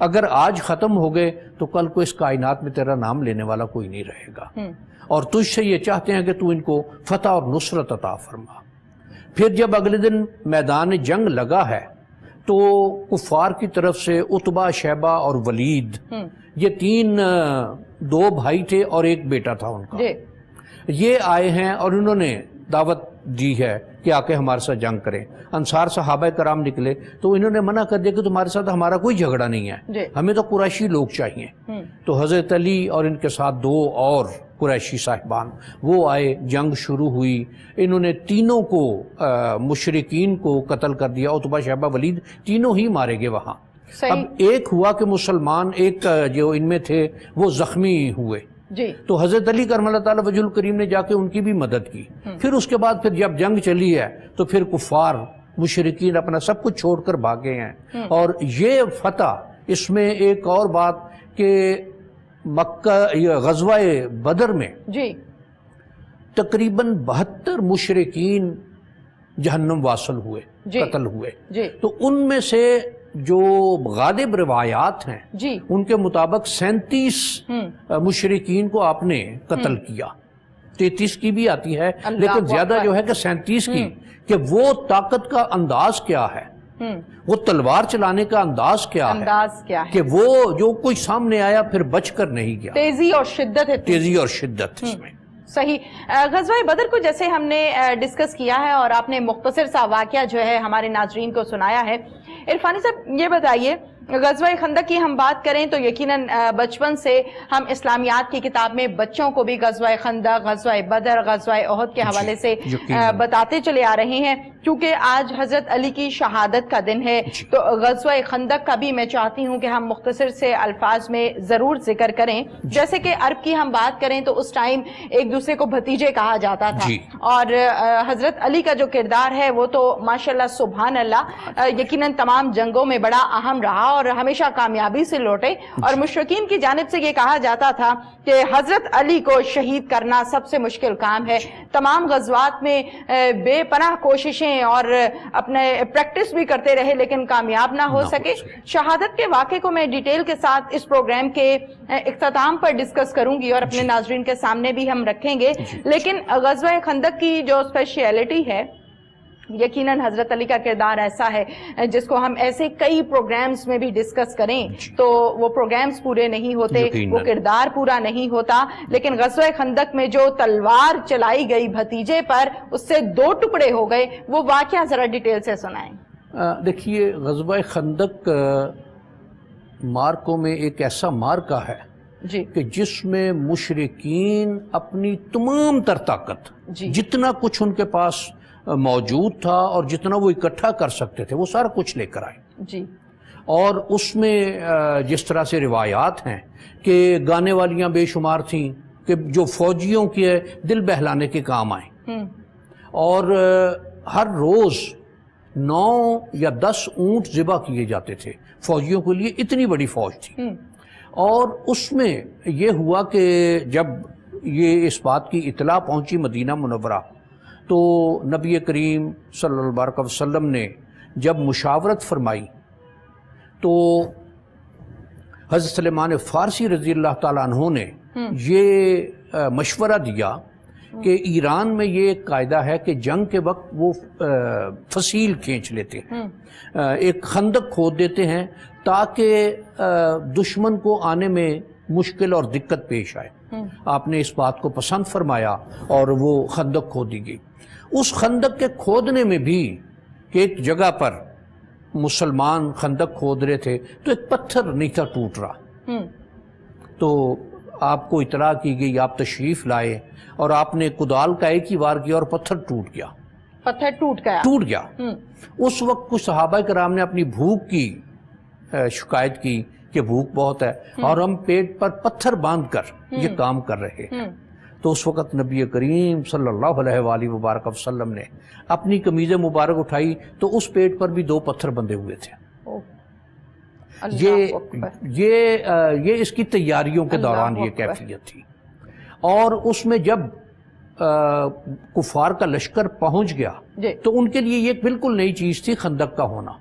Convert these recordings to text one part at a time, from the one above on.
اگر آج ختم ہو گئے تو کل کو اس کائنات میں تیرا نام لینے والا کوئی نہیں رہے گا، اور تجھ سے یہ چاہتے ہیں کہ تو ان کو فتح اور نصرت عطا فرما۔ پھر جب اگلے دن میدان جنگ لگا ہے تو کفار کی طرف سے عتبہ، شیبہ اور ولید، یہ تین، دو بھائی تھے اور ایک بیٹا تھا ان کا، یہ آئے ہیں اور انہوں نے دعوت دی ہے کہ آ کے ہمارے ساتھ جنگ کریں۔ انصار صحابہ کرام نکلے تو انہوں نے منع کر دیا کہ تمہارے ساتھ ہمارا کوئی جھگڑا نہیں ہے، ہمیں تو قریشی لوگ چاہیے۔ تو حضرت علی اور ان کے ساتھ دو اور قریشی صاحبان وہ آئے، جنگ شروع ہوئی، انہوں نے تینوں کو مشرکین کو قتل کر دیا، عتبہ، شیبہ، ولید تینوں ہی مارے گئے وہاں۔ اب ایک ہوا کہ مسلمان ایک جو ان میں تھے وہ زخمی ہوئے، تو حضرت علی کرم اللہ تعالیٰ وجہ الکریم نے جا کے ان کی بھی مدد کی۔ پھر اس کے بعد پھر جب جنگ چلی ہے تو پھر کفار مشرکین اپنا سب کچھ چھوڑ کر بھاگے ہیں۔ اور یہ فتح، اس میں ایک اور بات کہ مکہ غزوہ بدر میں تقریباً 72 مشرکین جہنم واصل ہوئے، قتل ہوئے، تو ان میں سے جو غالب روایات ہیں ان کے مطابق 37 مشرکین کو آپ نے قتل کیا، 33 کی بھی آتی ہے لیکن زیادہ جو ہے کہ 37 کی، کہ وہ طاقت کا انداز کیا ہے، وہ تلوار چلانے کا انداز کیا ہے کہ وہ جو کوئی سامنے آیا پھر بچ کر نہیں گیا، تیزی اور شدت ہے، تیزی اور شدت اس میں۔ صحیح۔ غزوہ بدر کو جیسے ہم نے ڈسکس کیا ہے اور آپ نے مختصر سا واقعہ جو ہے ہمارے ناظرین کو سنایا ہے، عرفانی صاحب یہ بتائیے، غزوہ خندق کی ہم بات کریں تو یقیناً بچپن سے ہم اسلامیات کی کتاب میں بچوں کو بھی غزوہ خندق، غزوہ بدر، غزوہ احد کے حوالے سے بتاتے چلے آ رہے ہیں، کیونکہ آج حضرت علی کی شہادت کا دن ہے، تو غزوہ خندق کا بھی میں چاہتی ہوں کہ ہم مختصر سے الفاظ میں ضرور ذکر کریں۔ جیسے کہ عرب کی ہم بات کریں تو اس ٹائم ایک دوسرے کو بھتیجے کہا جاتا تھا، اور حضرت علی کا جو کردار ہے وہ تو ماشاءاللہ سبحان اللہ یقیناً تمام جنگوں میں بڑا اہم رہا اور ہمیشہ کامیابی سے لوٹے، اور مشرکین کی جانب سے یہ کہا جاتا تھا کہ حضرت علی کو شہید کرنا سب سے مشکل کام ہے۔ تمام غزوات میں بے پناہ کوششیں اور اپنے پریکٹس بھی کرتے رہے لیکن کامیاب نہ ہو سکے۔ شہادت کے واقعے کو میں ڈیٹیل کے ساتھ اس پروگرام کے اختتام پر ڈسکس کروں گی اور اپنے ناظرین کے سامنے بھی ہم رکھیں گے، لیکن غزوہ خندق کی جو اسپیشیلٹی ہے، یقیناً حضرت علی کا کردار ایسا ہے جس کو ہم ایسے کئی پروگرامز میں بھی ڈسکس کریں تو وہ پروگرامز پورے نہیں ہوتے، وہ کردار پورا نہیں ہوتا، لیکن غزوہ خندق میں جو تلوار چلائی گئی بھتیجے پر، اس سے 2 ٹکڑے ہو گئے، وہ واقعہ ذرا ڈیٹیل سے سنائیں۔ دیکھیے، غزوہ خندق مارکوں میں ایک ایسا مارکہ ہے کہ جس میں مشرکین اپنی تمام تر طاقت، جتنا کچھ ان کے پاس موجود تھا اور جتنا وہ اکٹھا کر سکتے تھے وہ سارا کچھ لے کر آئے، اور اس میں جس طرح سے روایات ہیں کہ گانے والیاں بے شمار تھیں کہ جو فوجیوں کے دل بہلانے کے کام آئیں، اور ہر روز 9 یا 10 اونٹ ذبح کیے جاتے تھے فوجیوں کے لیے، اتنی بڑی فوج تھی۔ اور اس میں یہ ہوا کہ جب یہ اس بات کی اطلاع پہنچی مدینہ منورہ تو نبی کریم صلی اللہ علیہ وسلم نے جب مشاورت فرمائی تو حضرت سلیمان فارسی رضی اللہ تعالیٰ عنہ نے یہ مشورہ دیا کہ ایران میں یہ ایک قاعدہ ہے کہ جنگ کے وقت وہ فصیل کھینچ لیتے ہیں، ایک خندق کھود دیتے ہیں تاکہ دشمن کو آنے میں مشکل اور دقت پیش آئے۔ آپ نے اس بات کو پسند فرمایا اور وہ خندق کھودی گئی۔ اس خندق کے کھودنے میں بھی کہ ایک جگہ پر مسلمان خندق کھود رہے تھے تو ایک پتھر نہیں تھا ٹوٹ رہا، تو آپ کو اطلاع کی گئی، آپ تشریف لائے اور آپ نے کدال کا ایک ہی وار کیا اور پتھر ٹوٹ گیا، پتھر ٹوٹ گیا۔ اس وقت کچھ صحابہ کرام نے اپنی بھوک کی شکایت کی کہ بھوک بہت ہے اور ہم پیٹ پر پتھر باندھ کر یہ کام کر رہے ہیں، تو اس وقت نبی کریم صلی اللہ علیہ وآلہ وبارک وسلم نے اپنی قمیض مبارک اٹھائی تو اس پیٹ پر بھی 2 پتھر بندھے ہوئے تھے۔ یہ اس کی تیاریوں کے دوران یہ کیفیت تھی، اور اس میں جب کفار کا لشکر پہنچ گیا تو ان کے لیے یہ بالکل نئی چیز تھی خندق کا ہونا۔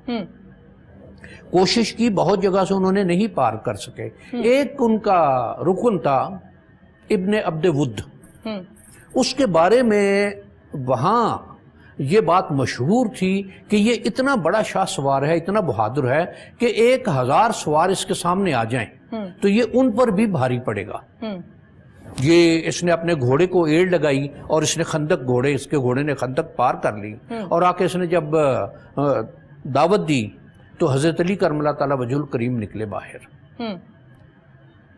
کوشش کی، بہت جگہ سے انہوں نے نہیں پار کر سکے۔ ایک ان کا رکن تھا ابن عبد ود، اس کے بارے میں وہاں یہ بات مشہور تھی کہ یہ اتنا بڑا شاہ سوار ہے، اتنا بہادر ہے کہ 1000 سوار اس کے سامنے آ جائیں تو یہ ان پر بھی بھاری پڑے گا۔ یہ اس نے اپنے گھوڑے کو ایڑ لگائی اور اس نے خندق، اس کے گھوڑے نے خندق پار کر لی، اور آ کے اس نے جب دعوت دی تو حضرت علی کرم اللہ تعالیٰ وجہ الکریم نکلے باہر،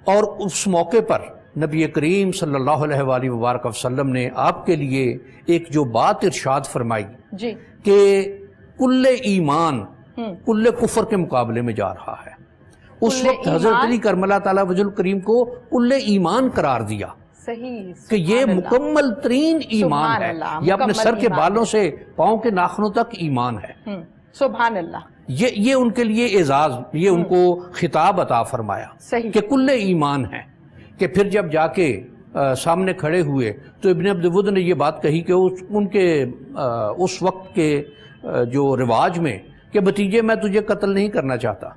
اور اس موقع پر نبی کریم صلی اللہ علیہ وآلہ وبارک وسلم نے آپ کے لیے ایک جو بات ارشاد فرمائی کہ کل ایمان کل کفر کے مقابلے میں جا رہا ہے، اس وقت حضرت علی کرم اللہ تعالیٰ وجہ الکریم کو کل ایمان قرار دیا کہ یہ مکمل ترین ایمان ہے، یہ اپنے سر کے بالوں سے پاؤں کے ناخنوں تک ایمان ہے۔ سبحان اللہ۔ یہ ان کے لیے اعزاز، یہ ان کو خطاب عطا فرمایا کہ کل ایمان ہے۔ کہ پھر جب جا کے سامنے کھڑے ہوئے تو ابن عبد ود نے یہ بات کہی کہ ان کے اس وقت کے جو رواج میں کہ بھتیجے میں تجھے قتل نہیں کرنا چاہتا،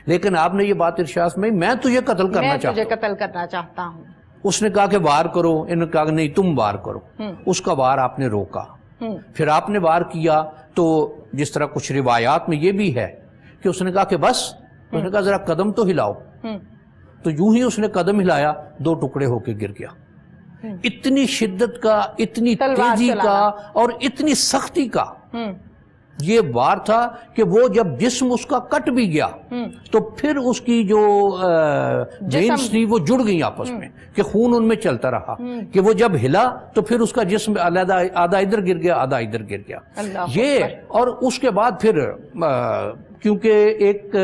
لیکن آپ نے یہ بات ارشاد میں تجھے قتل کرنا چاہتا ہوں۔ اس نے کہا کہ وار کرو، انہوں نے کہا کہ نہیں تم وار کرو، اس کا وار آپ نے روکا، پھر آپ نے وار کیا تو جس طرح کچھ روایات میں یہ بھی ہے کہ اس نے کہا کہ بس، اس نے کہا ذرا قدم تو ہلاؤ، تو یوں ہی اس نے قدم ہلایا، 2 ٹکڑے ہو کے گر گیا۔ اتنی شدت کا، اتنی تیزی کا اور اتنی سختی کا یہ وار تھا کہ وہ جب جسم اس کا کٹ بھی گیا تو پھر اس کی جو وینز تھی وہ جڑ گئی آپس میں کہ خون ان میں چلتا رہا، کہ وہ جب ہلا تو پھر اس کا جسم آدھا ادھر گر گیا، آدھا ادھر گر گیا۔ یہ اور اس کے بعد پھر کیونکہ ایک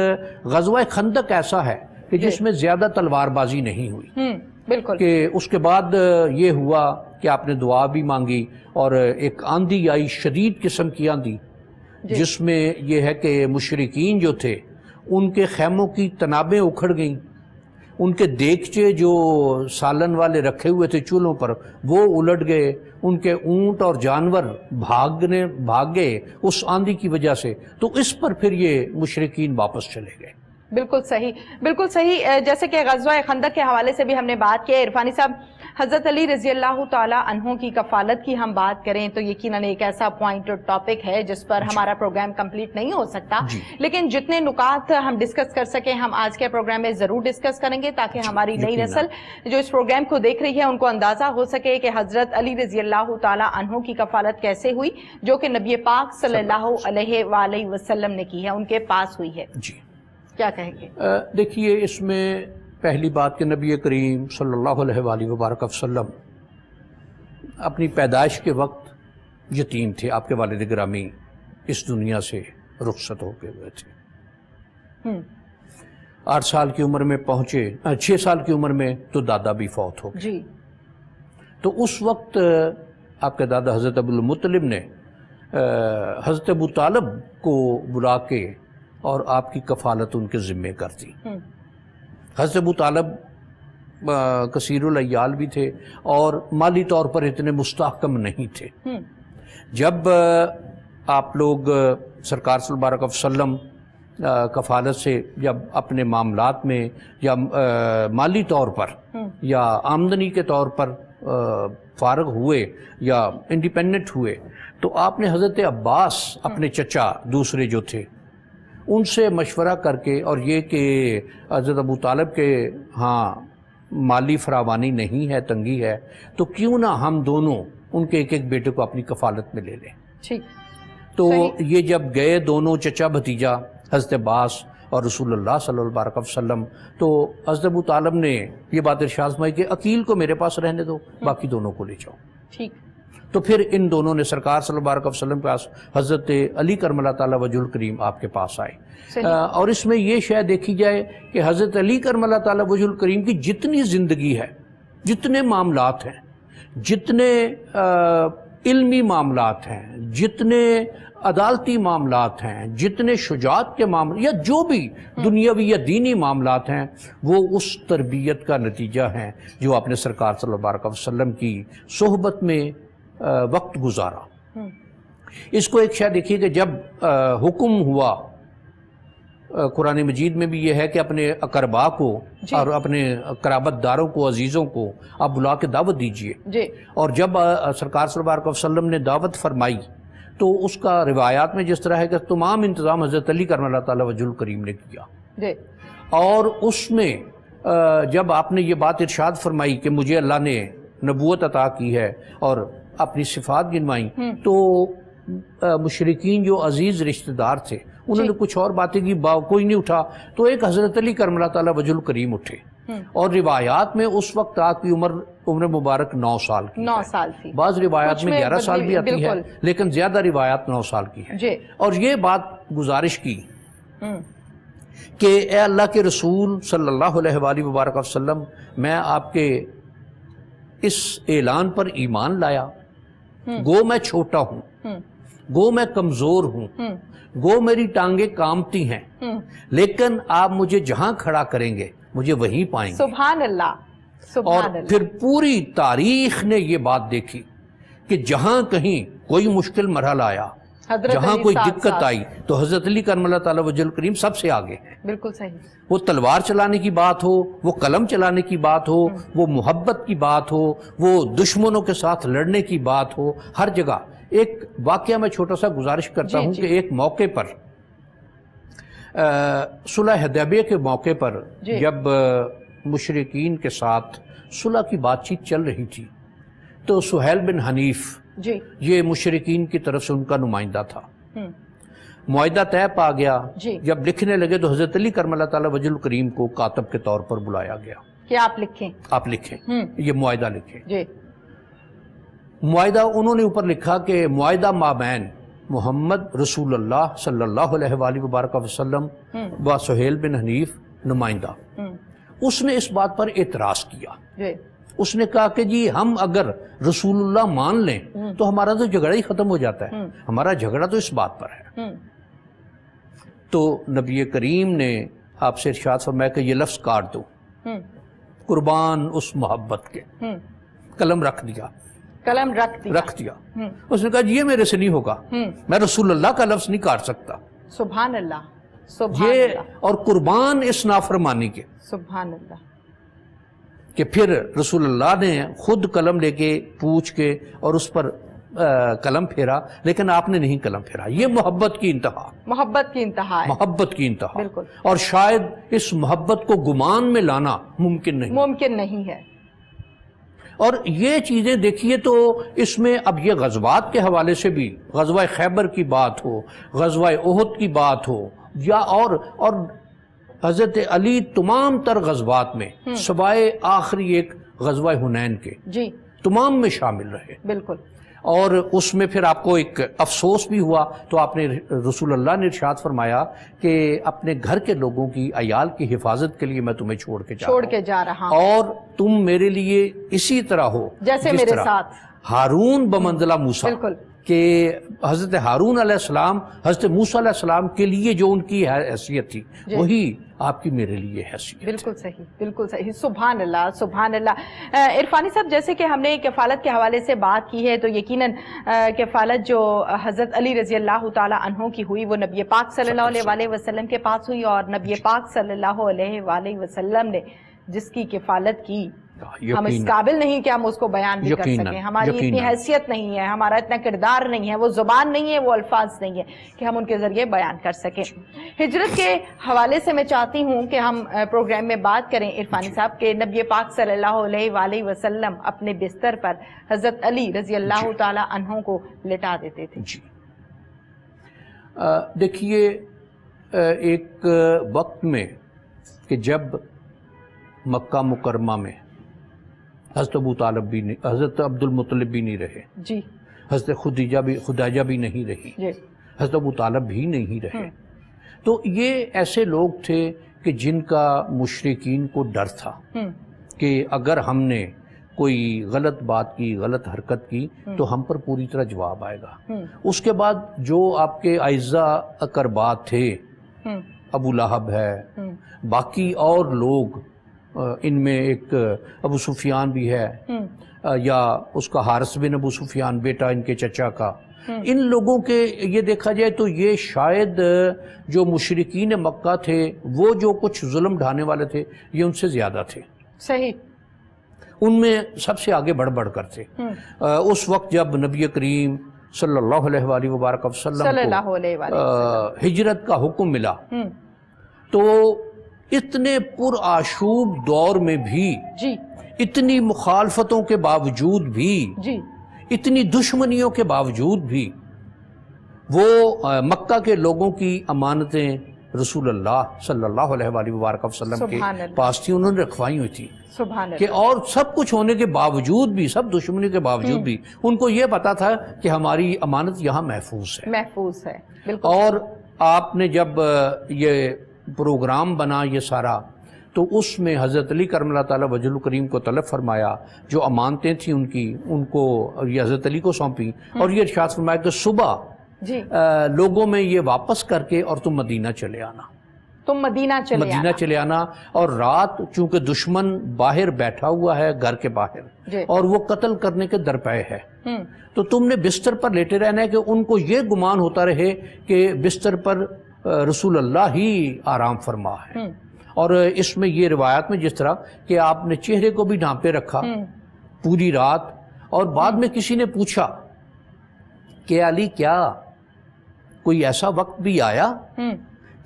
غزوہ خندق ایسا ہے کہ جس میں زیادہ تلوار بازی نہیں ہوئی، بالکل، کہ اس کے بعد یہ ہوا کہ آپ نے دعا بھی مانگی، اور ایک آندھی آئی، شدید قسم کی آندھی، جس میں یہ ہے کہ مشرکین جو تھے ان کے خیموں کی تنابیں اکھڑ گئیں، ان کے دیگچے جو سالن والے رکھے ہوئے تھے چولہوں پر وہ الٹ گئے، ان کے اونٹ اور جانور بھاگ گئے اس آندھی کی وجہ سے، تو اس پر پھر یہ مشرکین واپس چلے گئے۔ بالکل صحیح، بالکل صحیح۔ جیسے کہ غزوہ خندق کے حوالے سے بھی ہم نے بات کی ہے عرفانی صاحب، حضرت علی رضی اللہ تعالیٰ عنہ کی کفالت کی ہم بات کریں تو یقیناً ایک ایسا پوائنٹ اور ٹاپک ہے جس پر ہمارا پروگرام کمپلیٹ نہیں ہو سکتا، لیکن جتنے نکات ہم ڈسکس کر سکیں ہم آج کے پروگرام میں ضرور ڈسکس کریں گے، تاکہ ہماری نئی نسل جو اس پروگرام کو دیکھ رہی ہے ان کو اندازہ ہو سکے کہ حضرت علی رضی اللہ تعالیٰ عنہ کی کفالت کیسے ہوئی، جو کہ نبی پاک صلی اللہ علیہ وآلہ وسلم نے کی ہے، ان کے پاس ہوئی ہے۔ کیا کہیں گے؟ دیکھیے، اس میں پہلی بات کہ نبی کریم صلی اللہ علیہ وآلہ وبارک وسلم اپنی پیدائش کے وقت یتیم تھے، آپ کے والد گرامی اس دنیا سے رخصت ہو کے ہوئے تھے، 8 سال کی عمر میں پہنچے، 6 سال کی عمر میں تو دادا بھی فوت ہو گئے۔ تو اس وقت آپ کے دادا حضرت ابو المطلب نے حضرت ابو طالب کو بلا کے اور آپ کی کفالت ان کے ذمے کر دی۔ حضرت ابو طالب کثیر العیال بھی تھے اور مالی طور پر اتنے مستحکم نہیں تھے۔ جب آپ لوگ سرکار صلی اللہ علیہ وسلم کفالت سے جب اپنے معاملات میں یا مالی طور پر یا آمدنی کے طور پر فارغ ہوئے یا انڈیپینڈنٹ ہوئے تو آپ نے حضرت عباس اپنے چچا دوسرے جو تھے ان سے مشورہ کر کے، اور یہ کہ حضرت ابو طالب کے ہاں مالی فراوانی نہیں ہے، تنگی ہے، تو کیوں نہ ہم دونوں ان کے ایک بیٹے کو اپنی کفالت میں لے لیں۔ تو یہ جب گئے دونوں چچا بھتیجا حضرت عباس اور رسول اللہ صلی اللہ علیہ وسلم، تو حضرت ابو طالب نے یہ بات ارشاد فرمائی کہ عقیل کو میرے پاس رہنے دو، باقی دونوں کو لے جاؤ۔ تو پھر ان دونوں نے سرکار صلی اللہ علیہ وسلم کے پاس، حضرت علی کرم اللہ تعالیٰ وجہ الکریم آپ کے پاس آئے۔ اور اس میں یہ شاید دیکھی جائے کہ حضرت علی کرم اللہ تعالیٰ وجہ الکریم کی جتنی زندگی ہے، جتنے معاملات ہیں، جتنے علمی معاملات ہیں، جتنے عدالتی معاملات ہیں، جتنے شجاعت کے معاملات یا جو بھی دنیاوی یا دینی معاملات ہیں، وہ اس تربیت کا نتیجہ ہیں جو آپ نے سرکار صلی اللہ علیہ وسلم کی صحبت میں وقت گزارا۔ اس کو ایک شاید دیکھیے کہ جب حکم ہوا قرآن مجید میں بھی یہ ہے کہ اپنے اقربا کو اور اپنے قرابت داروں کو، عزیزوں کو آپ بلا کے دعوت دیجئے. اور جب سرکار صلی اللہ علیہ وسلم نے دعوت فرمائی تو اس کا روایات میں جس طرح ہے کہ تمام انتظام حضرت علی کرم اللہ تعالیٰ وجہ الکریم نے کیا. اور اس میں جب آپ نے یہ بات ارشاد فرمائی کہ مجھے اللہ نے نبوت عطا کی ہے اور اپنی صفات گنوائیں، تو مشرکین جو عزیز رشتہ دار تھے انہوں نے کچھ اور باتیں کی، کوئی نہیں اٹھا، تو ایک حضرت علی کرم اللہ تعالیٰ وجہ الکریم اٹھے. اور روایات میں اس وقت آپ کی عمر مبارک 9 سال کی 9 سال تھی، بعض روایات میں 11 سال بھی آتی ہے، لیکن زیادہ روایات 9 سال کی ہیں. اور یہ بات گزارش کی کہ اے اللہ کے رسول صلی اللہ علیہ وآلہ وبارک وسلم، میں آپ کے اس اعلان پر ایمان لایا، گو میں چھوٹا ہوں، گو میں کمزور ہوں، گو میری ٹانگیں کامتی ہیں، لیکن آپ مجھے جہاں کھڑا کریں گے مجھے وہیں پائیں گے. سبحان اللہ. اور پھر پوری تاریخ نے یہ بات دیکھی کہ جہاں کہیں کوئی مشکل مرحلہ آیا، جہاں کوئی دقت آئی، تو حضرت علی کرم اللہ تعالیٰ وجہ الکریم سب سے آگے ہیں. بالکل صحیح. وہ تلوار چلانے کی بات ہو، وہ قلم چلانے کی بات ہو، وہ محبت کی بات ہو، وہ دشمنوں کے ساتھ لڑنے کی بات ہو، ہر جگہ. ایک واقعہ میں چھوٹا سا گزارش کرتا ہوں کہ ایک موقع پر صلح حدیبیہ کے موقع پر جب مشرکین کے ساتھ صلح کی بات چیت چل رہی تھی تو سہیل بن حنیف یہ مشرکین کی طرف سے ان کا نمائندہ تھا. معاہدہ طے پا گیا. جب لکھنے لگے تو حضرت علی کرم اللہ تعالیٰ وجہ الکریم کو کاتب کے طور پر بلایا گیا کہ آپ لکھیں یہ معاہدہ لکھیں. معاہدہ انہوں نے اوپر لکھا کہ معاہدہ مابین محمد رسول اللہ صلی اللہ علیہ وآلہ وبارک وسلم و سہیل بن حنیف نمائندہ. اس نے اس بات پر اعتراض کیا. اس نے کہا کہ جی ہم اگر رسول اللہ مان لیں تو ہمارا تو جھگڑا ہی ختم ہو جاتا ہے، ہمارا جھگڑا تو اس بات پر ہے. تو نبی کریم نے آپ سے ارشاد فرمایا کہ یہ لفظ کاٹ دو، قربان اس محبت کے. قلم رکھ دیا. اس نے کہا یہ میرے سے نہیں ہوگا، میں رسول اللہ کا لفظ نہیں کاٹ سکتا. سبحان اللہ. یہ اور قربان اس نافرمانی کے. سبحان اللہ. کہ پھر رسول اللہ نے خود قلم لے کے پوچھ کے اور اس پر قلم پھیرا، لیکن آپ نے نہیں قلم پھیرا. یہ محبت کی انتہا ہے. بالکل. اور شاید اس محبت کو گمان میں لانا ممکن نہیں ہے. اور یہ چیزیں دیکھیے تو اس میں اب یہ غزوات کے حوالے سے بھی، غزوہ خیبر کی بات ہو، غزوہ احد کی بات ہو، یا اور حضرت علی تمام تر غزوات میں سوائے آخری ایک غزوہ حنین کے تمام میں شامل رہے. بالکل. اور اس میں پھر آپ کو ایک افسوس بھی ہوا تو آپ نے رسول اللہ نے ارشاد فرمایا کہ اپنے گھر کے لوگوں کی، عیال کی حفاظت کے لیے میں تمہیں چھوڑ کے جا رہا ہوں، اور تم میرے لیے اسی طرح ہو جیسے میرے ساتھ ہارون بمنزلہ موسیٰ. کہ حضرت ہارون علیہ السلام حضرت موسیٰ علیہ السلام کے لیے جو ان کی حیثیت تھی وہی آپ کی میرے لیے حیثیت. بالکل صحیح. سبحان اللہ. عرفانی صاحب، جیسے کہ ہم نے کفالت کے حوالے سے بات کی ہے تو یقیناً کفالت جو حضرت علی رضی اللہ تعالیٰ عنہ کی ہوئی وہ نبی پاک صلی اللہ علیہ وآلہ وسلم کے پاس ہوئی، اور نبی پاک صلی اللہ علیہ وآلہ وسلم نے جس کی کفالت کی ہم اس قابل نہیں کہ ہم اس کو بیان بھی کر سکیں. ہماری اتنی حیثیت نہیں ہے، ہمارا اتنا کردار نہیں ہے، وہ زبان نہیں ہے، وہ الفاظ نہیں ہے کہ ہم ان کے ذریعے بیان کر سکیں. ہجرت کے حوالے سے میں چاہتی ہوں کہ ہم پروگرام میں بات کریں عرفانی صاحب کہ نبی پاک صلی اللہ علیہ وآلہ وسلم اپنے بستر پر حضرت علی رضی اللہ تعالی عنہ کو لٹا دیتے تھے. دیکھیے ایک وقت میں کہ جب مکہ مکرمہ میں حضرت ابو طالب بھی نہیں، حضرت عبد المطلب بھی نہیں رہے، حضرت خدیجہ بھی نہیں رہی، حضرت ابو طالب بھی نہیں رہے، تو یہ ایسے لوگ تھے کہ جن کا مشرکین کو ڈر تھا کہ اگر ہم نے کوئی غلط بات کی، غلط حرکت کی تو ہم پر پوری طرح جواب آئے گا. اس کے بعد جو آپ کے اعزا اقربات تھے، ابو لہب ہے، باقی اور لوگ ان میں ایک ابو سفیان بھی ہے، یا اس کا حارث بن ابو سفیان بیٹا ان کے چچا کا، ان لوگوں کے یہ دیکھا جائے تو یہ شاید جو مشرکین مکہ تھے وہ جو کچھ ظلم ڈھانے والے تھے یہ ان سے زیادہ تھے، صحیح، ان میں سب سے آگے بڑھ بڑھ کر تھے۔ اس وقت جب نبی کریم صلی اللہ علیہ وآلہ وبارک وسلم کو ہجرت کا حکم ملا تو اتنے پرآشوب دور میں بھی، جی اتنی مخالفتوں کے باوجود بھی، جی، اتنی دشمنیوں کے باوجود بھی وہ مکہ کے لوگوں کی امانتیں رسول اللہ صلی اللہ علیہ وآلہ وبارک وسلم کے پاس تھی، انہوں نے رکھوائی ہوئی تھی کہ اور سب کچھ ہونے کے باوجود بھی، سب دشمنی کے باوجود بھی ان کو یہ پتا تھا کہ ہماری امانت یہاں محفوظ ہے بالکل۔ اور آپ نے جب یہ پروگرام بنا یہ سارا تو اس میں حضرت علی کرم اللہ تعالیٰ وجہ الکریم کو طلب فرمایا، جو امانتیں تھیں ان کو یہ حضرت علی کو سونپی، اور یہ ارشاد فرمایا کہ صبح لوگوں میں یہ واپس کر کے اور تم مدینہ چلے آنا، مدینہ چلے آنا، اور رات چونکہ دشمن باہر بیٹھا ہوا ہے گھر کے باہر اور وہ قتل کرنے کے درپے ہے، تو تم نے بستر پر لیٹے رہنا ہے کہ ان کو یہ گمان ہوتا رہے کہ بستر پر رسول اللہ ہی آرام فرما ہے۔ اور اس میں یہ روایات میں جس طرح کہ آپ نے چہرے کو بھی ڈھانپے رکھا پوری رات، اور بعد میں کسی نے پوچھا کہ علی کیا کوئی ایسا وقت بھی آیا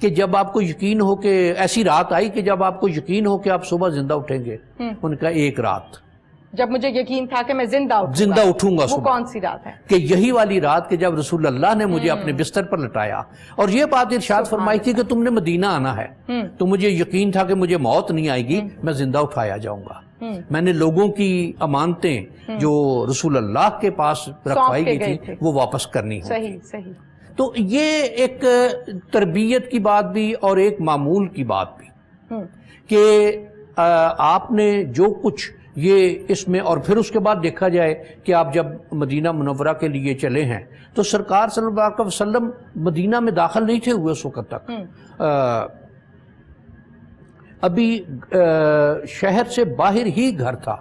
کہ جب آپ کو یقین ہو کہ ایسی رات آئی کہ جب آپ کو یقین ہو کہ آپ صبح زندہ اٹھیں گے؟ ان کا ایک رات جب مجھے یقین تھا کہ میں زندہ اٹھوں گا۔ وہ کون سی رات ہے؟ کہ یہی والی رات کہ جب رسول اللہ نے مجھے اپنے بستر پر لٹایا اور یہ بات ارشاد فرمائی تھی کہ تم نے مدینہ آنا ہے، تو مجھے یقین تھا کہ مجھے موت نہیں آئے گی، میں زندہ اٹھایا جاؤں گا۔ میں نے لوگوں کی امانتیں جو رسول اللہ کے پاس رکھوائی گئی تھی وہ واپس کرنی ہوگی۔ صحیح۔ تو یہ ایک تربیت کی بات بھی اور ایک معمول کی بات بھی کہ آپ نے جو کچھ یہ اس میں، اور پھر اس کے بعد دیکھا جائے کہ آپ جب مدینہ منورہ کے لیے چلے ہیں تو سرکار صلی اللہ علیہ وسلم مدینہ میں داخل نہیں تھے ہوئے اس وقت تک، ابھی شہر سے باہر ہی گھر تھا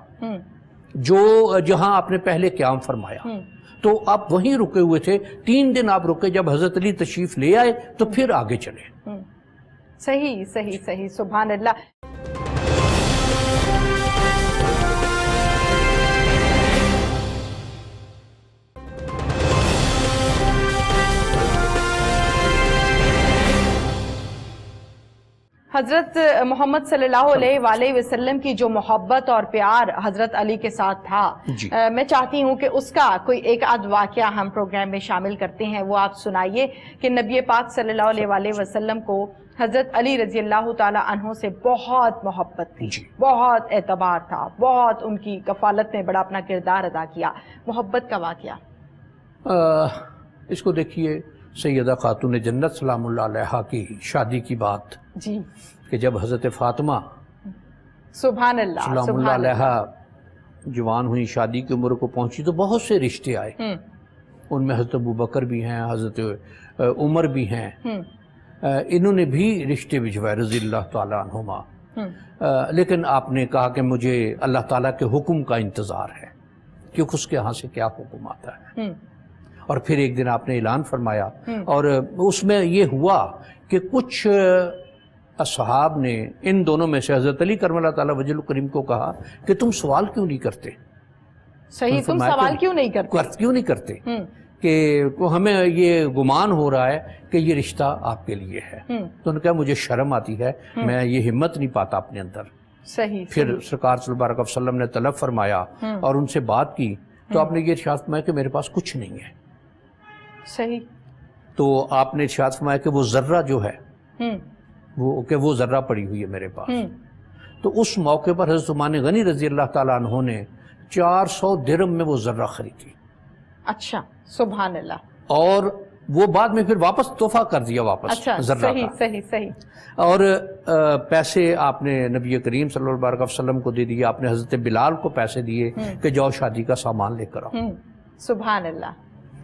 جہاں آپ نے پہلے قیام فرمایا، تو آپ وہیں رکے ہوئے تھے، 3 دن آپ رکے، جب حضرت علی تشریف لے آئے تو پھر آگے چلے۔ صحیح، سبحان اللہ۔ حضرت محمد صلی اللہ علیہ وآلہ وسلم کی جو محبت اور پیار حضرت علی کے ساتھ تھا، میں چاہتی ہوں کہ اس کا کوئی ایک آدھ واقعہ ہم پروگرام میں شامل کرتے ہیں، وہ آپ سنائیے کہ نبی پاک صلی اللہ علیہ وآلہ وسلم کو حضرت علی رضی اللہ تعالی عنہ سے بہت محبت تھی، بہت اعتبار تھا، بہت ان کی کفالت میں بڑا اپنا کردار ادا کیا۔ محبت کا واقعہ اس کو دیکھیے، سیدہ خاتون جنت سلام اللہ علیہا کی شادی کی بات، کہ جب حضرت فاطمہ سبحان اللہ سلام اللہ علیہا جوان ہوئی، شادی کی عمر کو پہنچی، تو بہت سے رشتے آئے، ان میں حضرت ابوبکر بھی ہیں، حضرت عمر بھی ہیں، انہوں نے بھی رشتے بھجوائے رضی اللہ تعالیٰ عنہما، لیکن آپ نے کہا کہ مجھے اللہ تعالیٰ کے حکم کا انتظار ہے، کیونکہ اس کے ہاں سے کیا حکم آتا ہے۔ اور پھر ایک دن آپ نے اعلان فرمایا، اور اس میں یہ ہوا کہ کچھ اصحاب نے ان دونوں میں سے حضرت علی کرم اللہ تعالیٰ وجہ الکریم کو کہا کہ تم سوال کیوں نہیں کرتے؟ صحیح، تم سوال کیوں نہیں کرتے کہ ہمیں یہ گمان ہو رہا ہے کہ یہ رشتہ آپ کے لیے ہے۔ تو انہوں نے کہا مجھے شرم آتی ہے، میں یہ ہمت نہیں پاتا اپنے اندر۔ پھر سرکار صلی اللہ علیہ وسلم نے طلب فرمایا اور ان سے بات کی، تو آپ نے یہ ارشاد فرمایا کہ میرے پاس کچھ نہیں ہے۔ صحیح۔ تو آپ نے ارشاد فرمایا کہ وہ ذرہ جو ہے وہ ذرہ پڑی ہوئی ہے میرے پاس۔ تو اس موقع پر حضرت عثمان غنی رضی اللہ تعالیٰ عنہ نے 400 درہم میں وہ ذرہ خریدی۔ اچھا، سبحان اللہ۔ اور وہ بعد میں پھر واپس تحفہ کر دیا، واپس ذرہ کا۔ صحیح۔ اور پیسے آپ نے نبی کریم صلی اللہ علیہ وسلم کو دے دیے، آپ نے حضرت بلال کو پیسے دیے کہ جاؤ شادی کا سامان لے کر آؤ۔ سبحان اللہ۔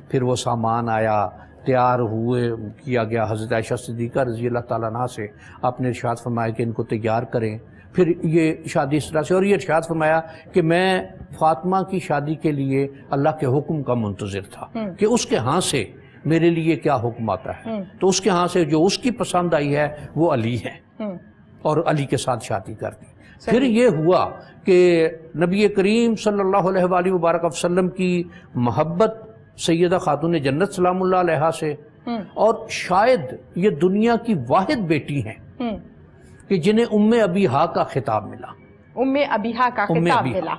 پھر وہ سامان آیا، تیار ہوئے، کیا گیا۔ حضرت عائشہ صدیقہ رضی اللہ تعالیٰ عنہ سے آپ نے ارشاد فرمایا کہ ان کو تیار کریں، پھر یہ شادی اس طرح سے، اور یہ ارشاد فرمایا کہ میں فاطمہ کی شادی کے لیے اللہ کے حکم کا منتظر تھا کہ اس کے ہاں سے میرے لیے کیا حکم آتا ہے، تو اس کے ہاں سے جو اس کی پسند آئی ہے وہ علی ہے، اور علی کے ساتھ شادی کر دی۔ پھر یہ ہوا کہ نبی کریم صلی اللہ علیہ وآلہ وبارک وسلم کی محبت سیدہ خاتون جنت سلام اللہ علیہا سے، اور شاید یہ دنیا کی واحد بیٹی ہیں کہ جنہیں ام ابیہا کا خطاب ملا، ام ابیہا کا خطاب ملا،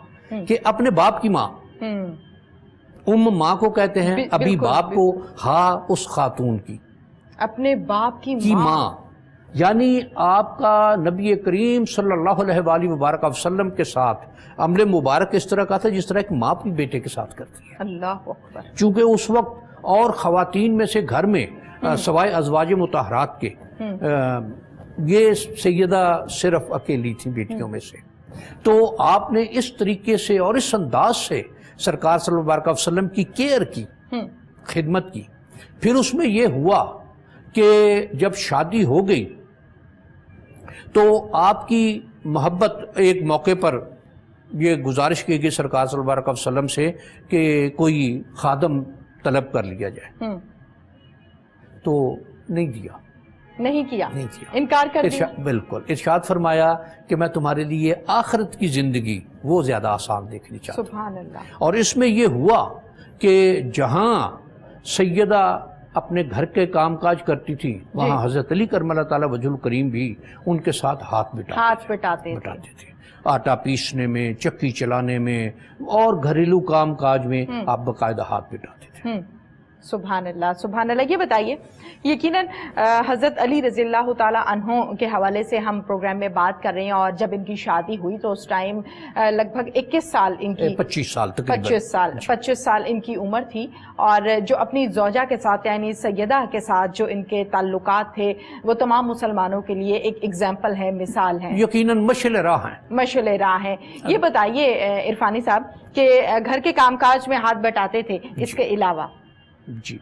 کہ اپنے باپ کی ماں، ام ماں کو کہتے ہیں، ابی باپ کو، ہا اس خاتون کی، اپنے باپ کی ماں، یعنی آپ کا نبی کریم صلی اللہ علیہ وآلہ وبارک وسلم کے ساتھ عمل مبارک اس طرح کا تھا جس طرح ایک ماں اپنی بیٹے کے ساتھ کرتی ہے۔ اللہ اکبر۔ چونکہ اس وقت اور خواتین میں سے گھر میں سوائے ازواج مطہرات کے یہ سیدہ صرف اکیلی تھی بیٹیوں میں سے، تو آپ نے اس طریقے سے اور اس انداز سے سرکار صلی اللہ علیہ وسلم کی کیئر کی، خدمت کی۔ پھر اس میں یہ ہوا کہ جب شادی ہو گئی تو آپ کی محبت، ایک موقع پر یہ گزارش کی گئی سرکار صلی اللہ علیہ وسلم سے کہ کوئی خادم طلب کر لیا جائے، تو نہیں دیا، نہیں کیا، انکار کر دیا۔ بالکل، ارشاد فرمایا کہ میں تمہارے لیے آخرت کی زندگی وہ زیادہ آسان دیکھنی چاہتا ہوں۔ سبحان اللہ۔ اور اس میں یہ ہوا کہ جہاں سیدہ اپنے گھر کے کام کاج کرتی تھی وہاں حضرت علی کرم اللہ تعالیٰ وجہ الکریم بھی ان کے ساتھ ہاتھ بٹاتے تھے، آٹا پیسنے میں، چکی چلانے میں، اور گھریلو کام کاج میں آپ باقاعدہ ہاتھ بٹاتے تھے۔ سبحان اللہ، سبحان اللہ۔ یہ بتائیے، یقیناً حضرت علی رضی اللہ تعالیٰ عنہ کے حوالے سے ہم پروگرام میں بات کر رہے ہیں، اور جب ان کی شادی ہوئی تو اس ٹائم لگ بھگ 21 سال ان کی، 25 سال ان کی عمر تھی، اور جو اپنی زوجہ کے ساتھ یعنی سیدہ کے ساتھ جو ان کے تعلقات تھے وہ تمام مسلمانوں کے لیے ایک ایگزامپل ہے، مثال ہے، یقیناً مشعل راہ ہیں، مشعل راہ ہیں۔ یہ بتائیے عرفانی صاحب کہ گھر کے کام کاج میں ہاتھ بٹاتے تھے، اس کے علاوہ؟ جی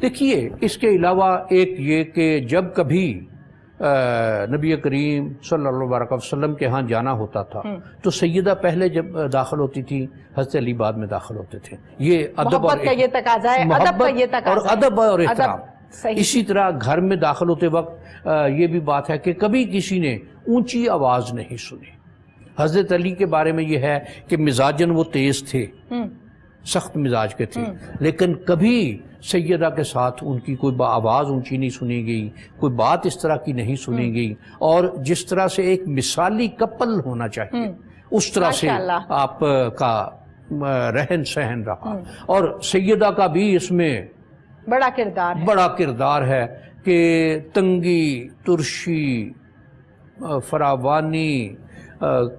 دیکھیے، اس کے علاوہ ایک یہ کہ جب کبھی نبی کریم صلی اللہ علیہ وسلم کے ہاں جانا ہوتا تھا تو سیدہ پہلے جب داخل ہوتی تھی، حضرت علی بعد میں داخل ہوتے تھے۔ یہ ادب اور ادب اور احترام۔ اسی طرح گھر میں داخل ہوتے وقت یہ بھی بات ہے کہ کبھی کسی نے اونچی آواز نہیں سنی۔ حضرت علی کے بارے میں یہ ہے کہ مزاجن وہ تیز تھے، سخت مزاج کے تھے، لیکن کبھی سیدہ کے ساتھ ان کی کوئی آواز اونچی نہیں سنی گئی، کوئی بات اس طرح کی نہیں سنی گئی، اور جس طرح سے ایک مثالی کپل ہونا چاہیے اس طرح سے آپ کا رہن سہن رہا۔ اور سیدہ کا بھی اس میں بڑا کردار ہے کہ تنگی، ترشی، فراوانی،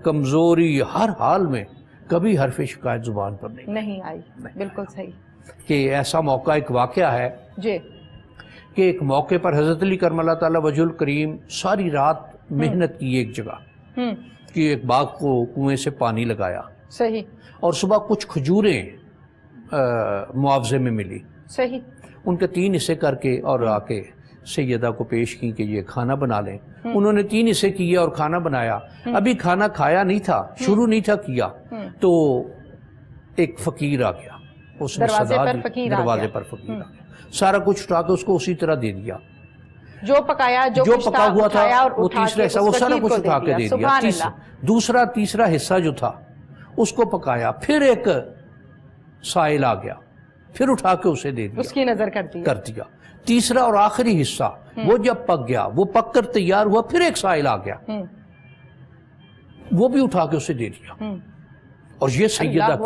کمزوری، ہر حال میں کبھی حرف شکایت زبان پر نہیں آئی۔ بالکل صحیح۔ کہ ایسا موقع، ایک واقعہ ہے جی کہ ایک موقع پر حضرت علی کرم اللہ تعالیٰ وجہ الکریم ساری رات محنت کی ایک جگہ کہ ایک باغ کو کنویں سے پانی لگایا، صحیح، اور صبح کچھ کھجوریں معاوضے میں ملی، صحیح، ان کے 3 حصے کر کے اور آ کے سیدہ کو پیش کی کہ یہ کھانا بنا لیں۔ انہوں نے 3 حصے کیے اور کھانا بنایا۔ ابھی کھانا کھایا نہیں تھا، شروع نہیں تھا کیا، تو ایک فقیر آ گیا، اس نے دروازے پر فقیر آ گیا، سارا کچھ اٹھا کے اس کو اسی طرح دے دیا، جو پکایا، جو پکا ہوا تھا وہ تیسرا حصہ، وہ سارا کچھ اٹھا کے دے دیا۔ دوسرا تیسرا حصہ جو تھا اس کو پکایا، پھر ایک سائل آ گیا، پھر اٹھا کے اسے دے دیا، اس کی نظر کر دیا۔ تیسرا اور آخری حصہ وہ جب پک گیا، وہ پک کر تیار ہوا، پھر ایک سائل آ گیا، وہ بھی اٹھا کے اسے دے دیا۔ اور یہ سیدہ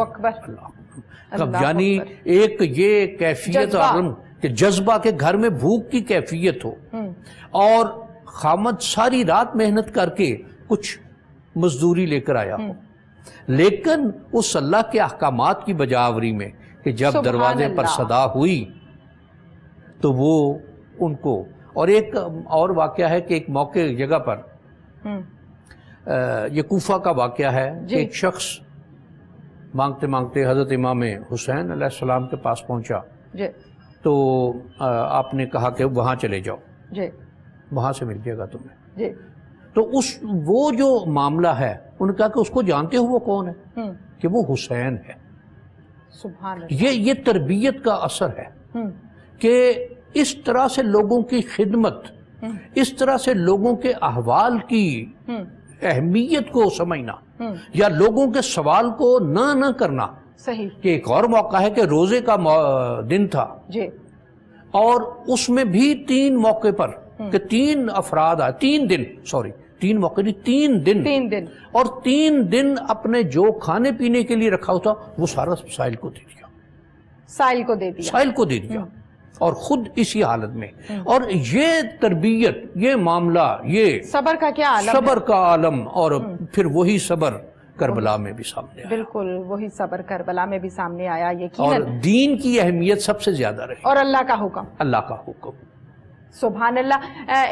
یعنی ایک یہ کیفیت عالم کہ جذبہ کے گھر میں بھوک کی کیفیت ہو، اور خامد ساری رات محنت کر کے کچھ مزدوری لے کر آیا ہو، لیکن اس اللہ کے احکامات کی بجاوری میں کہ جب دروازے پر صدا ہوئی تو وہ ان کو، اور ایک اور واقعہ ہے کہ ایک موقع جگہ پر یہ کوفہ کا واقعہ ہے کہ ایک شخص مانگتے مانگتے حضرت امام حسین علیہ السلام کے پاس پہنچا، تو آپ نے کہا کہ وہاں چلے جاؤ، وہاں سے مل جائے گا تمہیں۔ تو وہ جو معاملہ ہے انہوں نے کہا کہ اس کو جانتے ہو وہ کون ہے؟ کہ وہ حسین ہے۔ سبحان اللہ۔ یہ تربیت کا اثر ہے کہ اس طرح سے لوگوں کی خدمت، اس طرح سے لوگوں کے احوال کی اہمیت کو سمجھنا، یا لوگوں کے سوال کو نہ کرنا۔ صحیح۔ کہ ایک اور موقع ہے کہ روزے کا دن تھا جی، اور اس میں بھی 3 موقع پر کہ 3 افراد آئے، 3 دن، سوری 3 موقع نہیں، 3 دن، 3 دن، اور 3 دن اپنے جو کھانے پینے کے لیے رکھا ہوتا وہ سارا سائل کو دے دیا، سائل کو دے دیا، سائل کو دے دیا، اور خود اسی حالت میں۔ اور یہ تربیت، یہ معاملہ، یہ صبر کا کیا عالم ہے۔ صبر کا عالم، اور پھر وہی صبر کربلا میں بھی سامنے آیا، بالکل وہی صبر کربلا میں بھی سامنے آیا، اور یقیناً، دین کی اہمیت سب سے زیادہ رہی، اور اللہ کا حکم۔ اللہ کا حکم۔ سبحان اللہ۔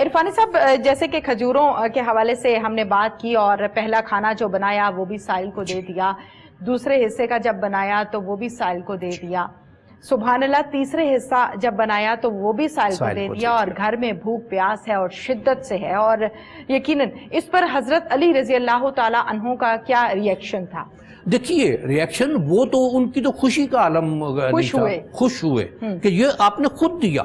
عرفانی صاحب، جیسے کہ کھجوروں کے حوالے سے ہم نے بات کی، اور پہلا کھانا جو بنایا وہ بھی سائل کو دے دیا، دوسرے حصے کا جب بنایا تو وہ بھی سائل کو دے دیا، سبحان اللہ، تیسرے حصہ جب بنایا تو وہ بھی سائل کو دے دیا، اور گھر میں بھوک پیاس ہے اور شدت سے ہے، اور یقیناً اس پر حضرت علی رضی اللہ تعالی عنہ کا کیا ریئیکشن تھا؟ دیکھیے ریئیکشن، وہ تو ان کی تو خوشی کا عالم خوش ہوئے، خوش ہوئے کہ یہ آپ نے خود دیا،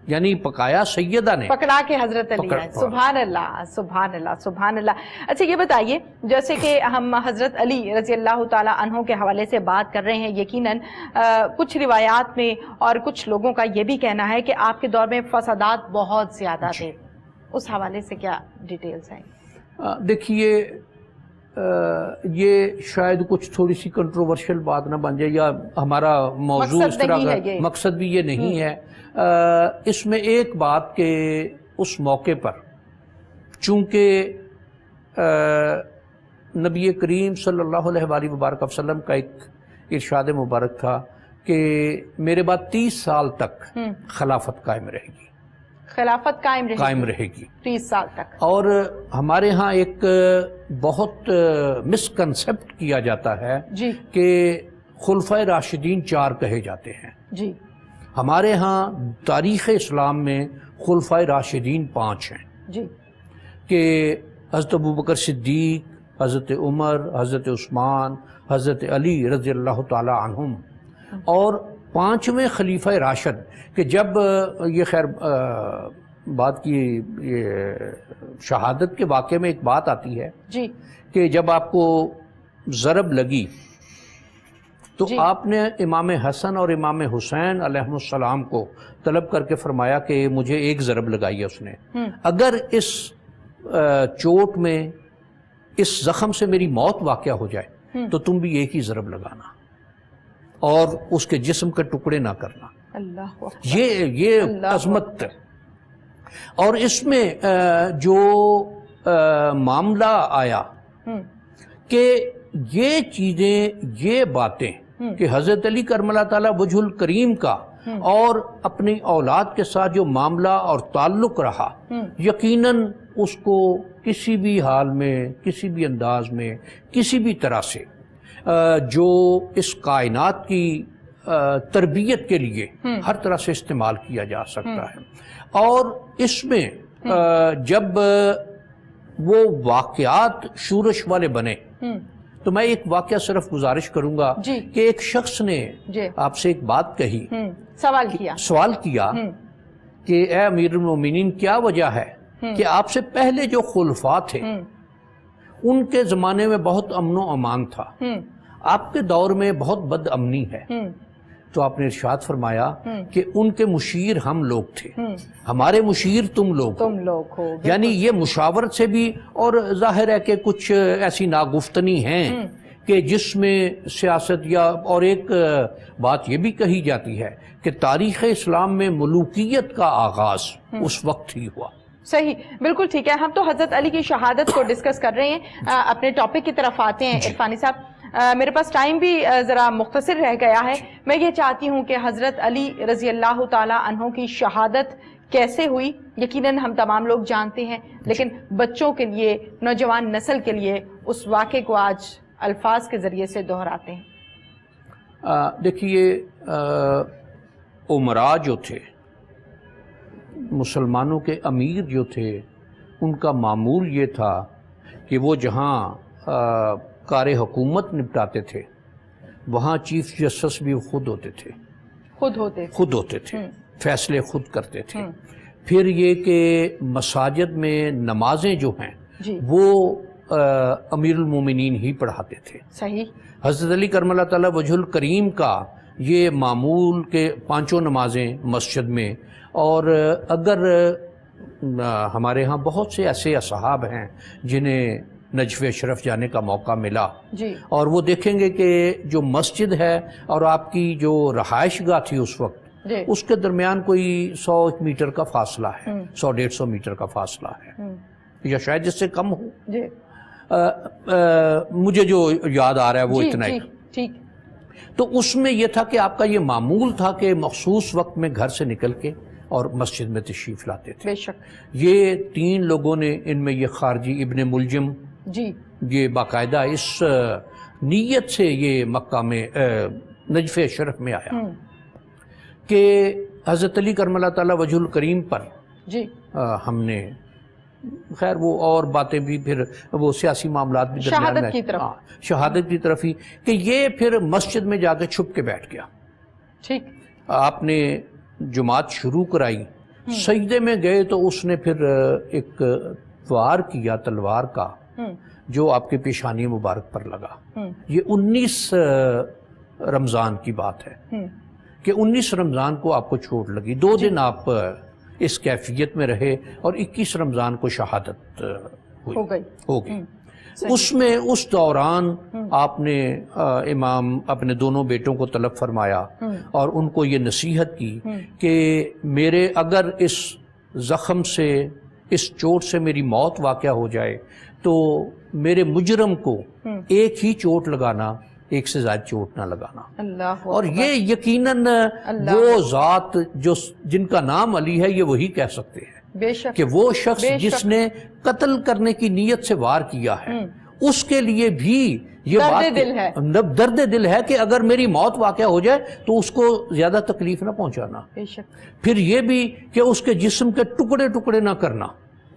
یعنی پکایا سیدہ نے، پکڑا کے حضرت علی ہے۔ سبحان اللہ، سبحان اللہ، سبحان اللہ۔ اچھا یہ بتائیے، جیسے کہ ہم حضرت علی رضی اللہ تعالی عنہ کے حوالے سے بات کر رہے ہیں، یقیناً کچھ روایات میں اور کچھ لوگوں کا یہ بھی کہنا ہے کہ آپ کے دور میں فسادات بہت زیادہ تھے، اس حوالے سے کیا ڈیٹیلز ہیں؟ دیکھیے یہ شاید کچھ تھوڑی سی کنٹروورشل بات نہ بن جائے، یا ہمارا موضوع اس طرح کا مقصد بھی یہ نہیں ہے۔ اس میں ایک بات کہ اس موقع پر چونکہ نبی کریم صلی اللہ علیہ وآلہ وبارک وسلم کا ایک ارشاد مبارک تھا کہ میرے بعد 30 سال تک خلافت قائم رہے گی، خلافت قائم رہے گی 30 سال تک۔ اور ہمارے ہاں ایک بہت مسکنسپٹ کیا جاتا ہے کہ خلفائے راشدین 4 کہے جاتے ہیں۔ جی، ہمارے ہاں تاریخ اسلام میں خلفائے راشدین 5 ہیں، جی، کہ حضرت ابوبکر صدیق، حضرت عمر، حضرت عثمان، حضرت علی رضی اللہ تعالی عنہم، اور 5ویں خلیفہ راشد کہ جب یہ خیر بات کی یہ شہادت کے واقعے میں ایک بات آتی ہے جی کہ جب آپ کو ضرب لگی تو آپ نے امام حسن اور امام حسین علیہ السلام کو طلب کر کے فرمایا کہ مجھے ایک ضرب لگائی ہے اس نے، اگر اس چوٹ میں اس زخم سے میری موت واقع ہو جائے تو تم بھی ایک ہی ضرب لگانا اور اس کے جسم کے ٹکڑے نہ کرنا۔ یہ عظمت ہے۔ اور اس میں جو معاملہ آیا کہ یہ چیزیں، یہ باتیں کہ حضرت علی کرم اللہ تعالیٰ وجہ الکریم کا اور اپنی اولاد کے ساتھ جو معاملہ اور تعلق رہا، یقیناً اس کو کسی بھی حال میں، کسی بھی انداز میں، کسی بھی طرح سے جو اس کائنات کی تربیت کے لیے ہر طرح سے استعمال کیا جا سکتا ہے۔ اور اس میں جب وہ واقعات شورش والے بنے تو میں ایک واقعہ صرف گزارش کروں گا کہ ایک شخص نے آپ سے ایک بات کہی، سوال کیا کہ اے امیر المومنین، کیا وجہ ہے کہ آپ سے پہلے جو خلفاء تھے ان کے زمانے میں بہت امن و امان تھا، آپ کے دور میں بہت بد امنی ہے؟ تو آپ نے ارشاد فرمایا کہ ان کے مشیر ہم لوگ تھے، ہمارے مشیر تم لوگ ہو۔ یعنی یہ مشاورت سے بھی، اور ظاہر ہے کہ کچھ ایسی ناگفتنی ہیں کہ جس میں سیاست یا، اور ایک بات یہ بھی کہی جاتی ہے کہ تاریخ اسلام میں ملوکیت کا آغاز اس وقت ہی ہوا۔ صحیح، بالکل ٹھیک ہے۔ ہم تو حضرت علی کی شہادت کو ڈسکس کر رہے ہیں، اپنے ٹاپک کی طرف آتے ہیں عرفانی صاحب۔ میرے پاس ٹائم بھی ذرا مختصر رہ گیا ہے، میں یہ چاہتی ہوں کہ حضرت علی رضی اللہ تعالی عنہ کی شہادت کیسے ہوئی؟ یقیناً ہم تمام لوگ جانتے ہیں، لیکن بچوں کے لیے، نوجوان نسل کے لیے اس واقعے کو آج الفاظ کے ذریعے سے دہراتے ہیں۔ دیکھیے، عمراء جو تھے، مسلمانوں کے امیر جو تھے، ان کا معمول یہ تھا کہ وہ جہاں کار حکومت نپٹاتے تھے وہاں چیف جسٹس بھی خود ہوتے تھے، خود ہوتے تھے، فیصلے خود کرتے تھے۔ پھر یہ کہ مساجد میں نمازیں جو ہیں وہ امیر المومنین ہی پڑھاتے تھے۔ صحیح۔ حضرت علی کرم اللہ تعالی وجہ الکریم کا یہ معمول کہ 5 نمازیں مسجد میں، اور اگر ہمارے ہاں بہت سے ایسے اصحاب ہیں جنہیں نجف اشرف جانے کا موقع ملا، اور وہ دیکھیں گے کہ جو مسجد ہے اور آپ کی جو رہائش گاہ تھی اس وقت، اس کے درمیان کوئی 100 میٹر کا فاصلہ ہے، 100-150 میٹر کا فاصلہ ہے، یا شاید اس سے کم ہو، مجھے جو یاد آ رہا ہے وہ اتنا ہی۔ تو اس میں یہ تھا کہ آپ کا یہ معمول تھا کہ مخصوص وقت میں گھر سے نکل کے اور مسجد میں تشریف لاتے تھے۔ بے شک۔ یہ 3 لوگوں نے، ان میں یہ خارجی ابن ملجم، یہ باقاعدہ اس نیت سے یہ مکہ میں نجف اشرف میں آیا کہ حضرت علی کرم اللہ تعالی وجہ الکریم پر ہم نے، خیر وہ اور باتیں بھی، پھر وہ سیاسی معاملات بھی شہادت کی طرف، شہادت کی طرف ہی، کہ یہ پھر مسجد میں جا کے چھپ کے بیٹھ گیا۔ ٹھیک۔ آپ نے جماعت شروع کرائی، سجدے میں گئے تو اس نے پھر ایک وار کیا تلوار کا جو آپ کے پیشانی مبارک پر لگا۔ یہ 19 رمضان کی بات ہے کہ 19 رمضان کو آپ کو چوٹ لگی، 2 دن آپ اس کیفیت میں رہے، اور 21 رمضان کو شہادت ہو گئی۔ اس میں اس دوران آپ نے امام اپنے دونوں بیٹوں کو طلب فرمایا اور ان کو یہ نصیحت کی کہ میرے اگر اس زخم سے، اس چوٹ سے میری موت واقع ہو جائے تو میرے مجرم کو ایک ہی چوٹ لگانا، ایک سے زائد چوٹ نہ لگانا۔ اور یہ یقیناً وہ ذات جن کا نام علی ہے، یہ وہی کہہ سکتے ہیں کہ وہ شخص جس نے قتل کرنے کی نیت سے وار کیا ہے، اس کے لیے بھی یہ بات درد دل ہے کہ اگر میری موت واقع ہو جائے تو اس کو زیادہ تکلیف نہ پہنچانا۔ پھر یہ بھی کہ اس کے جسم کے ٹکڑے ٹکڑے نہ کرنا،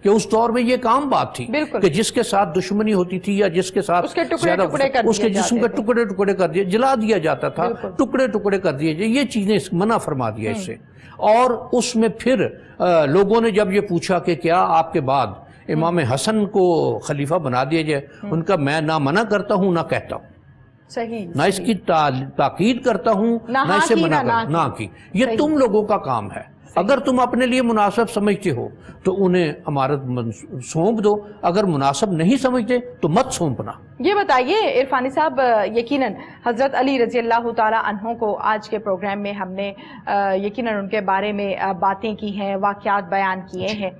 کہ اس دور میں یہ کام بات تھی کہ جس کے ساتھ دشمنی ہوتی تھی یا جس کے ساتھ اس کے جسم کے ٹکڑے ٹکڑے کر دیے، جلا دیا جاتا تھا، ٹکڑے ٹکڑے کر دیے جائے، یہ چیزیں منع فرما دیا اس سے۔ اور اس میں پھر لوگوں نے جب یہ پوچھا کہ کیا آپ کے بعد امام حسن کو خلیفہ بنا دیا جائے، ان کا میں نہ منع کرتا ہوں نہ کہتا ہوں، نہ اس کی تاکید کرتا ہوں نہ اسے منع نہ کی، یہ تم لوگوں کا کام ہے۔ اگر تم اپنے لیے مناسب سمجھتے ہو تو انہیں امارت سونپ دو، اگر مناسب نہیں سمجھتے تو مت سونپنا۔ یہ بتائیے عرفانی صاحب، یقیناً حضرت علی رضی اللہ تعالی عنہ کو آج کے پروگرام میں ہم نے یقیناً ان کے بارے میں باتیں کی ہیں، واقعات بیان کیے ہیں۔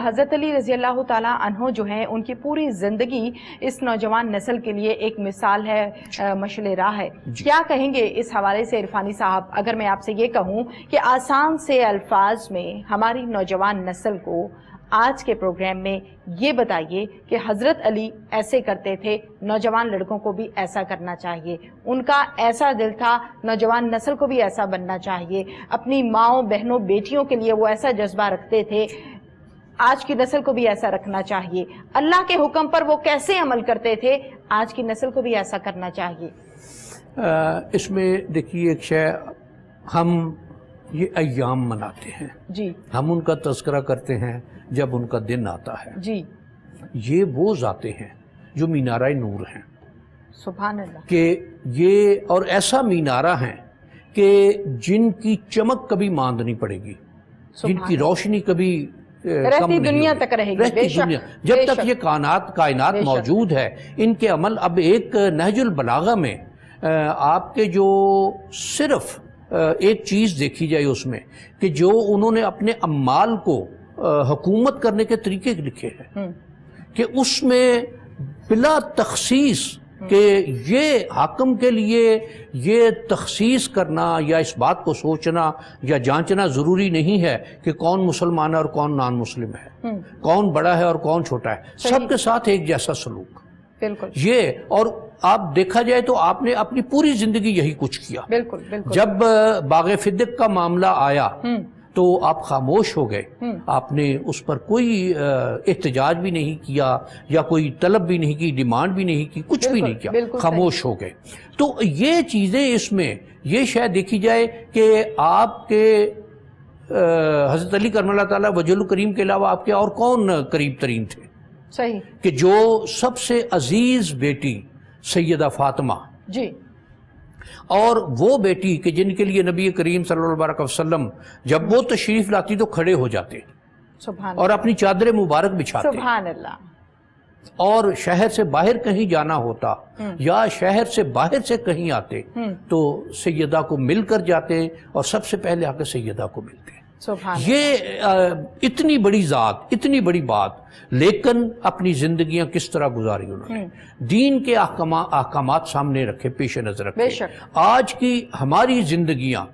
حضرت علی رضی اللہ تعالی عنہ جو ہیں، ان کی پوری زندگی اس نوجوان نسل کے لیے ایک مثال ہے، مشعل راہ ہے۔ کیا کہیں گے اس حوالے سے عرفانی صاحب، اگر میں آپ سے یہ کہوں کہ آسان سے الفاظ میں ہماری نوجوان نسل کو آج کے پروگرام میں یہ بتائیے کہ حضرت علی ایسے کرتے تھے، نوجوان لڑکوں کو بھی ایسا کرنا چاہیے، ان کا ایسا دل تھا، نوجوان نسل کو بھی ایسا بننا چاہیے، اپنی ماؤں بہنوں بیٹیوں کے لیے وہ ایسا جذبہ رکھتے تھے، آج کی نسل کو بھی ایسا رکھنا چاہیے، اللہ کے حکم پر وہ کیسے عمل کرتے تھے، آج کی نسل کو بھی ایسا کرنا چاہیے۔ اس میں دیکھیے ایک شے، ہم یہ ایام مناتے ہیں، ہم ان کا تذکرہ کرتے ہیں جب ان کا دن آتا ہے، یہ وہ ذاتیں ہیں جو مینارہ نور ہیں، سبحان اللہ، کہ یہ اور ایسا مینارہ ہیں کہ جن کی چمک کبھی ماند نہیں پڑے گی، جن کی روشنی کبھی رہتی دنیا تک رہے گی، جب تک یہ کائنات موجود ہے۔ ان کے عمل، اب ایک نہج البلاغہ میں آپ کے جو صرف ایک چیز دیکھی جائے اس میں کہ جو انہوں نے اپنے اعمال کو حکومت کرنے کے طریقے لکھے ہیں، کہ اس میں بلا تخصیص کہ یہ حاکم کے لیے یہ تخصیص کرنا یا اس بات کو سوچنا یا جانچنا ضروری نہیں ہے کہ کون مسلمان ہے اور کون نان مسلم ہے، کون بڑا ہے اور کون چھوٹا ہے، سب کے ساتھ ایک جیسا سلوک، یہ۔ اور آپ دیکھا جائے تو آپ نے اپنی پوری زندگی یہی کچھ کیا۔ جب باغ فدق کا معاملہ آیا تو آپ خاموش ہو گئے، آپ نے اس پر کوئی احتجاج بھی نہیں کیا یا کوئی طلب بھی نہیں کی، ڈیمانڈ بھی نہیں کی، کچھ بھی نہیں کیا، خاموش ہو گئے۔ تو یہ چیزیں اس میں یہ شاید دیکھی جائے کہ آپ کے حضرت علی کرم اللہ تعالیٰ وجہ الکریم کے علاوہ آپ کے اور کون قریب ترین تھے؟ صحیح، کہ جو سب سے عزیز بیٹی سیدہ فاطمہ، جی، اور وہ بیٹی کہ جن کے لیے نبی کریم صلی اللہ علیہ وسلم جب وہ تشریف لاتی تو کھڑے ہو جاتے اور اپنی چادر مبارک بچھاتے، سبحان اللہ، اور شہر سے باہر کہیں جانا ہوتا یا شہر سے باہر سے کہیں آتے تو سیدہ کو مل کر جاتے اور سب سے پہلے آ کے سیدہ کو ملتے۔ یہ اتنی بڑی ذات، اتنی بڑی بات، لیکن اپنی زندگیاں کس طرح گزاری انہوں نے، دین کے احکامات سامنے رکھے، پیش نظر رکھے۔ آج کی ہماری زندگیاں،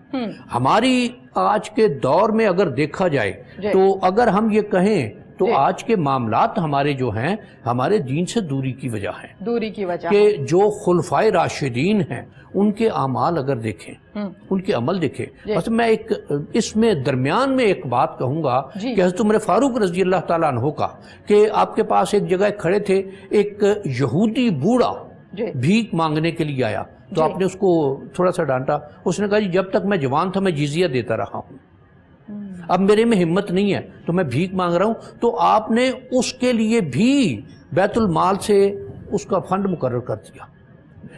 ہماری آج کے دور میں اگر دیکھا جائے تو اگر ہم یہ کہیں تو آج کے معاملات ہمارے جو ہیں ہمارے دین سے دوری کی وجہ ہے، دوری کی وجہ کہ جو خلفائے راشدین ہیں ان کے اعمال اگر دیکھیں، ان کے عمل دیکھیں۔ بس میں ایک اس میں درمیان میں ایک بات کہوں گا کہ حضرت عمر فاروق رضی اللہ تعالیٰ عنہ کا، کہ آپ کے پاس ایک جگہ کھڑے تھے، ایک یہودی بوڑھا بھیک مانگنے کے لیے آیا تو آپ نے اس کو تھوڑا سا ڈانٹا، اس نے کہا جی جب تک میں جوان تھا میں جزیہ دیتا رہا ہوں، اب میرے میں ہمت نہیں ہے تو میں بھیک مانگ رہا ہوں، تو آپ نے اس کے لیے بھی بیت المال سے اس کا فنڈ مقرر کر دیا۔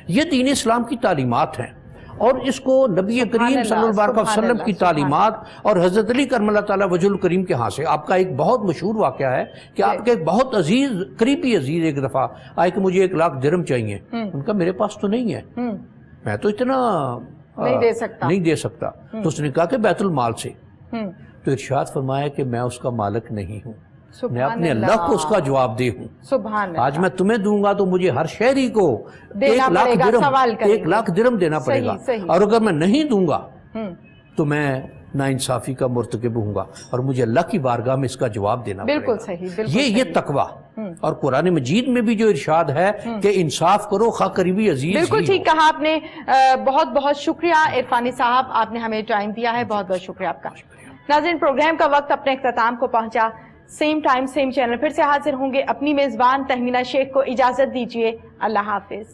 یہ دین اسلام کی تعلیمات ہیں، اور اس کو نبی کریم صلی اللہ علیہ وسلم کی تعلیمات اور حضرت علی کرم اللہ تعالیٰ وجہ الکریم کے ہاں سے۔ آپ کا ایک بہت مشہور واقعہ ہے کہ آپ کے ایک بہت عزیز، قریبی عزیز ایک دفعہ آئے کہ مجھے 1 لاکھ درہم چاہیے، ان کا میرے پاس تو نہیں ہے، میں تو اتنا نہیں دے سکتا، تو اس نے کہا کہ بیت المال سے، تو ارشاد فرمایا کہ میں اس کا مالک نہیں ہوں، میں اپنے اللہ کو اس کا جواب دے ہوں۔ آج میں تمہیں دوں گا تو مجھے ہر شہری کو 1 لاکھ درہم دینا پڑے گا، اور اگر میں نہیں دوں گا تو میں ناانصافی کا مرتکب ہوں گا اور مجھے اللہ کی بارگاہ میں اس کا جواب دینا پڑے گا۔ یہ تقویٰ، اور قرآن مجید میں بھی جو ارشاد ہے کہ انصاف کرو خواہ قریبی عزیز ہی ہو۔ بالکل ٹھیک کہا آپ نے، بہت بہت شکریہ عرفانی صاحب، آپ نے ہمیں ٹائم دیا ہے، بہت بہت شکریہ آپ کا۔ ناظرین، پروگرام کا وقت اپنے اختتام کو پہنچا، سیم ٹائم سیم چینل پھر سے حاضر ہوں گے، اپنی میزبان تہمینہ شیخ کو اجازت دیجیے، اللہ حافظ۔